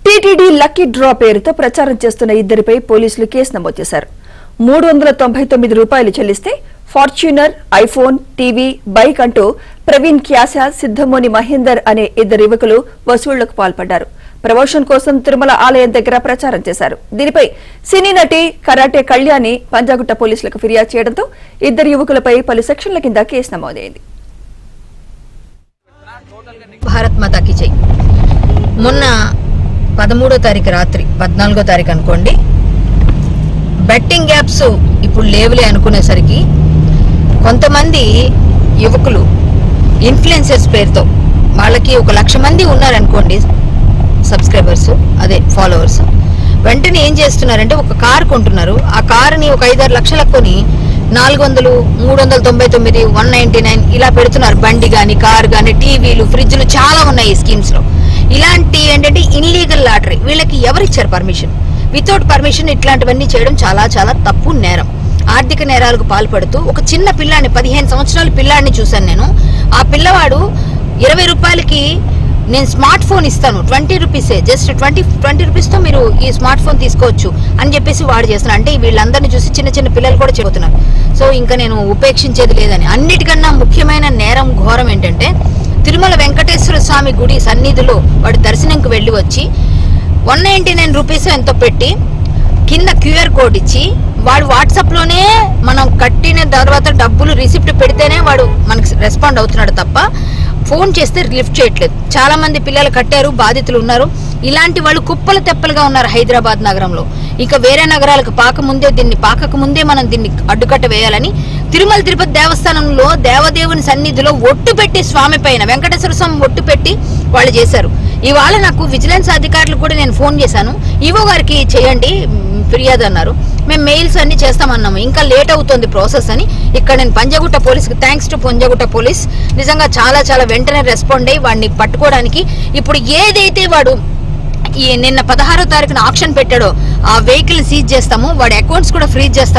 TTD lucky draw పేరుతో ప్రచారం చేస్తున్న ఇద్దరిపై పోలీసులు కేసు నమోదు చేశారు. 399 రూపాయలు చెల్లిస్తే ఫార్చ్యూనర్, ఐఫోన్, టీవీ, బైక్ అంటూ ప్రవీణ్ క్యాసా, సిద్ధమోని మహేందర్ అనే ఇద్దరు యువకులు వసూళ్లకు పాల్పడ్డారు. ప్రమోషన్ కోసం తిరుమల ఆలయం దగ్గర ప్రచారం చేశారు. దీనిపై సినీ నటి కరాటే కళ్యాణి పంజాగుట్ట పోలీసులకు ఫిర్యాదు చేయడంతో ఇద్దరు యువకులపై పలు సెక్షన్ల కింద కేసు నమోదైంది. భారత్ మాతాకి జై. మొన్న 13వ తారీఖు రాత్రి 14వ తారీఖు అనుకోండి, బెట్టింగ్ యాప్స్ ఇప్పుడు లేవులే అనుకునేసరికి కొంతమంది యువకులు ఇన్ఫ్లుయెన్సర్స్ పేరుతో, వాళ్ళకి 1,00,000 మంది ఉన్నారనుకోండి సబ్స్క్రైబర్స్, అదే ఫాలోవర్స్, వెంటనే ఏం చేస్తున్నారంటే ఒక కారు కొంటున్నారు. ఆ కారుని ఒక 5-6 లక్షలకు కొని 400, 399, 199 ఇలా పెడుతున్నారు. బండి కానీ, కారు కానీ, టీవీలు, ఫ్రిడ్జ్లు చాలా ఉన్నాయి ఈ స్కీమ్స్ లో. ఇలాంటి ఏంటంటే ఇన్లీగల్ లాటరీ. వీళ్ళకి ఎవరిచ్చారు పర్మిషన్? వితౌట్ పర్మిషన్ ఇట్లాంటివన్నీ చేయడం చాలా చాలా తప్పు, నేరం. ఆర్థిక నేరాలకు పాల్పడుతూ ఒక చిన్న పిల్లాడిని, 15 సంవత్సరాల పిల్లాడిని చూశాను నేను. ఆ పిల్లవాడు 20 రూపాయలకి నేను స్మార్ట్ ఫోన్ ఇస్తాను, 20 రూపీసే, జస్ట్ 20 రూపీస్తో మీరు ఈ స్మార్ట్ ఫోన్ తీసుకోవచ్చు అని చెప్పేసి వాడు చేస్తున్నాను. అంటే వీళ్ళందరినీ చూసి చిన్న చిన్న పిల్లలు కూడా చెబుతున్నారు. సో ఇంకా నేను ఉపేక్షించేది లేదని. అన్నిటికన్నా ముఖ్యమైన నేరం, ఘోరం ఏంటంటే తిరుమల వెంకటేశ్వర స్వామి గుడి సన్నిధిలో వాడు దర్శనంకి వెళ్ళి వచ్చి 199 రూపీస్ ఎంతో పెట్టి కింద QR కోడ్ ఇచ్చి వాడు వాట్సాప్లోనే మనం కట్టిన తర్వాత డబ్బులు రిసిప్ట్ పెడితేనే వాడు మనకి రెస్పాండ్ అవుతున్నాడు తప్ప ఫోన్ చేస్తే లిఫ్ట్ చేయట్లేదు. చాలా మంది పిల్లలు కట్టారు, బాధితులు ఉన్నారు. ఇలాంటి వాళ్ళు కుప్పలు తెప్పలుగా ఉన్నారు హైదరాబాద్ నగరంలో. ఇక వేరే నగరాలకు పాకక ముందే మనం దీన్ని అడ్డుకట్ట వేయాలని తిరుమల తిరుపతి దేవస్థానంలో దేవదేవుని సన్నిధిలో ఒట్టు పెట్టి, స్వామి పైన వెంకటేశ్వర స్వామి ఒట్టు పెట్టి వాళ్ళు చేశారు. ఇవాళ నాకు విజిలెన్స్ అధికారులు కూడా నేను ఫోన్ చేశాను, ఈవో గారికి చేయండి ఫిర్యాదు అన్నారు. మేము మెయిల్స్ అన్ని చేస్తామన్నాము, ఇంకా లేట్ అవుతుంది ప్రాసెస్ అని. ఇక్కడ నేను పంజాగుట్ట పోలీస్కి, థ్యాంక్స్ టు పంజాగుట్ట పోలీస్, నిజంగా చాలా చాలా వెంటనే రెస్పాండ్ అయ్యి వాడిని పట్టుకోవడానికి. ఇప్పుడు ఏదైతే వాడు నిన్న 16వ తారీఖున ఆక్షన్ పెట్టాడో ఆ వెహికల్ సీజ్ చేస్తాము, వాడి అకౌంట్స్ కూడా ఫ్రీజ్ చేస్తాము.